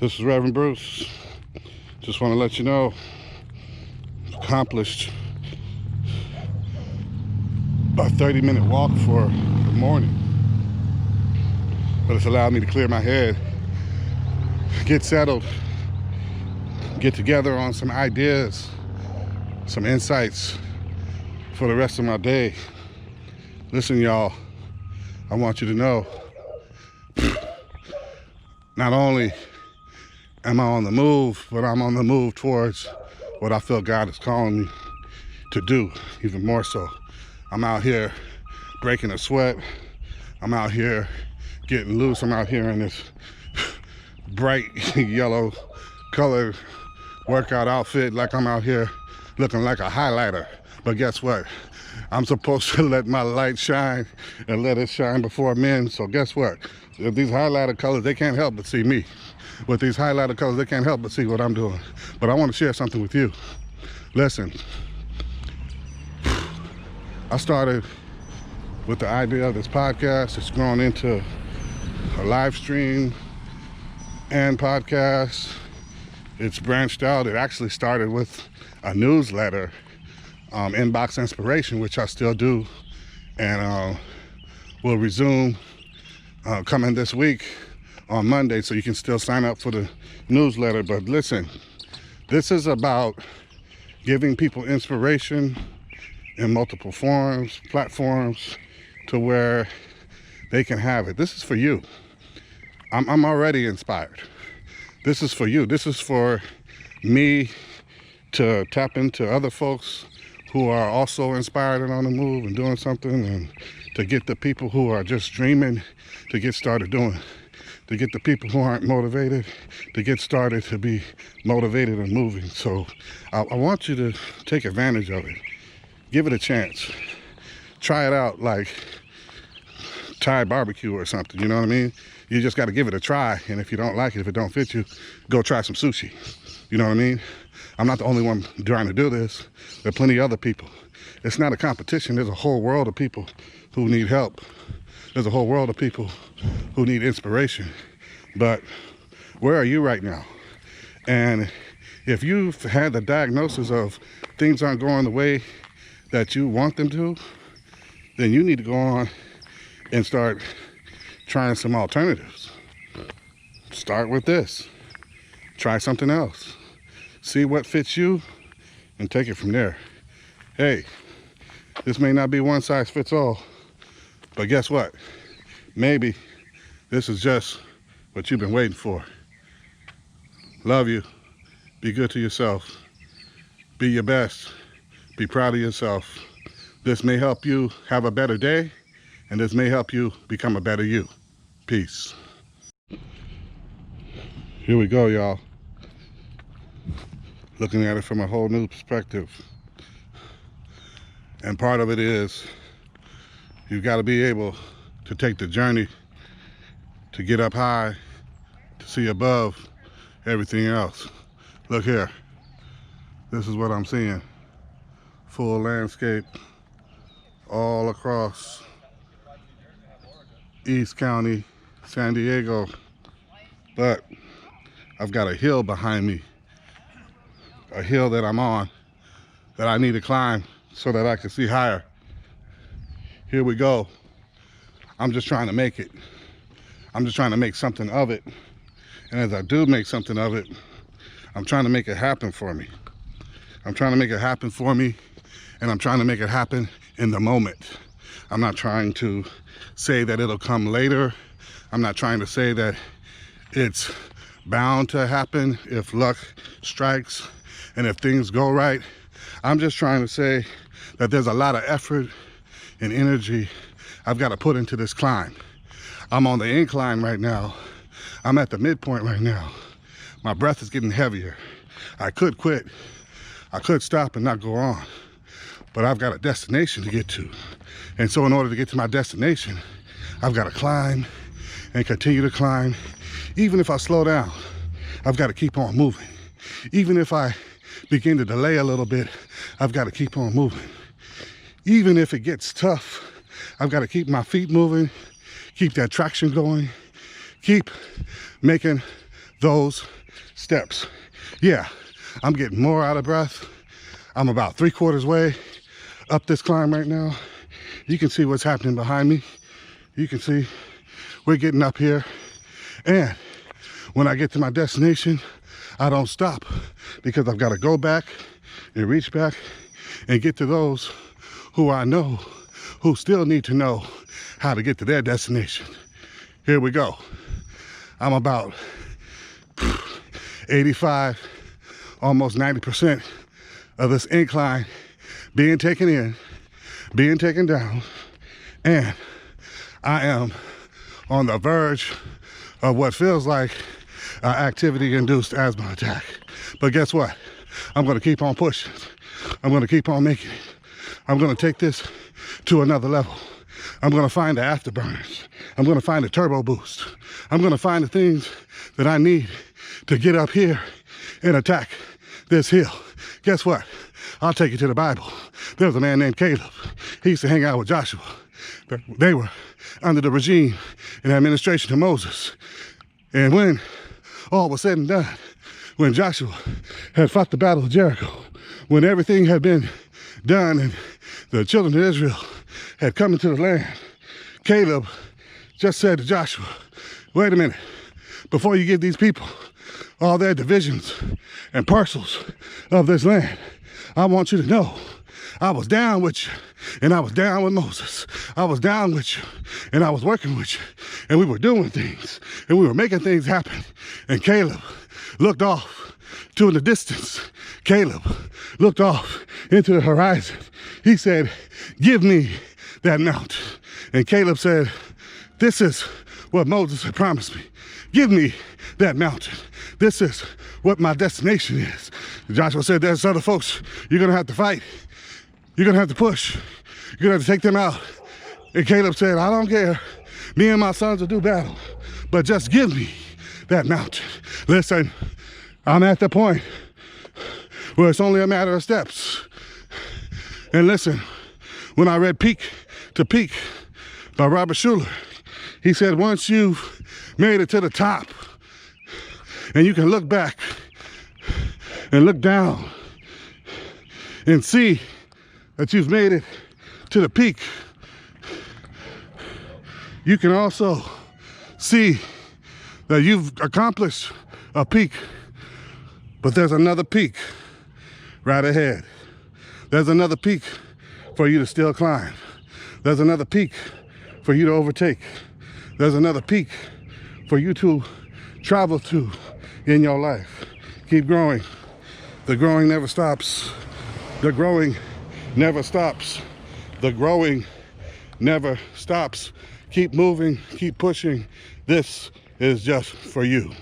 This is Reverend Bruce. Just want to let you know, accomplished a 30-minute walk for the morning. But it's allowed me to clear my head, get settled, get together on some ideas, some insights for the rest of my day. Listen, y'all, I want you to know, not only am I on the move, but I'm on the move towards what I feel God is calling me to do, even more so. I'm out here breaking a sweat. I'm out here getting loose. I'm out here in this bright yellow colored workout outfit, like I'm out here looking like a highlighter. But guess what? I'm supposed to let my light shine and let it shine before men. So guess what? If these highlighter colors, they can't help but see me. With these highlighter colors, they can't help but see what I'm doing. But I want to share something with you. Listen, I started with the idea of this podcast. It's grown into a live stream and podcast. It's branched out. It actually started with a newsletter, Inbox Inspiration, which I still do, and will resume coming this week on Monday, so you can still sign up for the newsletter. But listen, this is about giving people inspiration in multiple forms, platforms, to where they can have it. This is for you. I'm already inspired. This is for you. This is for me to tap into other folks who are also inspired and on the move and doing something, and to get the people who are just dreaming to get started doing, to get the people who aren't motivated to get started to be motivated and moving. So I want you to take advantage of it. Give it a chance. Try it out like Thai barbecue or something, you know what I mean? You just got to give it a try, and if you don't like it, if it don't fit you, go try some sushi. You know what I mean? I'm not the only one trying to do this. There are plenty of other people. It's not a competition. There's a whole world of people who need help. There's a whole world of people who need inspiration. But where are you right now? And if you've had the diagnosis of things aren't going the way that you want them to, then you need to go on and start trying some alternatives. Start with this. Try something else. See what fits you and take it from there. Hey, this may not be one size fits all, but guess what? Maybe this is just what you've been waiting for. Love you. Be good to yourself. Be your best. Be proud of yourself. This may help you have a better day, and this may help you become a better you. Peace. Here we go, y'all. Looking at it from a whole new perspective. And part of it is you've got to be able to take the journey to get up high, to see above everything else. Look here. This is what I'm seeing. Full landscape all across East County, San Diego. But I've got a hill behind me. A hill that I'm on that I need to climb so that I can see higher. Here we go. I'm just trying to make it. I'm just trying to make something of it. And as I do make something of it, I'm trying to make it happen for me. I'm trying to make it happen for me, and I'm trying to make it happen in the moment. I'm not trying to say that it'll come later. I'm not trying to say that it's bound to happen if luck strikes and if things go right. I'm just trying to say that there's a lot of effort and energy I've got to put into this climb. I'm on the incline right now. I'm at the midpoint right now. My breath is getting heavier. I could quit. I could stop and not go on. But I've got a destination to get to. And so in order to get to my destination, I've got to climb and continue to climb. Even if I slow down, I've got to keep on moving. Even if I begin to delay a little bit, I've got to keep on moving. Even if it gets tough, I've got to keep my feet moving, keep that traction going, keep making those steps. Yeah, I'm getting more out of breath. I'm about 3/4 way up this climb right now. You can see what's happening behind me. You can see we're getting up here. And when I get to my destination, I don't stop because I've got to go back and reach back and get to those who I know who still need to know how to get to their destination. Here we go. I'm about 85, almost 90% of this incline being taken in, being taken down, and I am on the verge of what feels like an activity-induced asthma attack. But guess what? I'm gonna keep on pushing. I'm gonna keep on making it. I'm gonna take this to another level. I'm gonna find the afterburners. I'm gonna find the turbo boost. I'm gonna find the things that I need to get up here and attack this hill. Guess what? I'll take you to the Bible. There was a man named Caleb. He used to hang out with Joshua. They were under the regime and administration of Moses. And when all was said and done, when Joshua had fought the battle of Jericho, when everything had been done and the children of Israel had come into the land, Caleb just said to Joshua, wait a minute, before you give these people all their divisions and parcels of this land, I want you to know I was down with you, and I was down with Moses. I was down with you, and I was working with you, and we were doing things, and we were making things happen. And Caleb looked off to the distance. Caleb looked off into the horizon. He said, give me that mountain. And Caleb said, this is what Moses had promised me. Give me that mountain. This is what my destination is. Joshua said, there's other folks you're gonna have to fight. You're gonna have to push. You're gonna have to take them out. And Caleb said, I don't care. Me and my sons will do battle, but just give me that mountain. Listen, I'm at the point where it's only a matter of steps. And listen, when I read Peak to Peak by Robert Schuller, he said, once you've made it to the top and you can look back and look down and see that you've made it to the peak, you can also see that you've accomplished a peak, but there's another peak right ahead. There's another peak for you to still climb. There's another peak for you to overtake. There's another peak for you to travel to in your life. Keep growing. The growing never stops. The growing never stops. The growing never stops. Keep moving, keep pushing. This is just for you.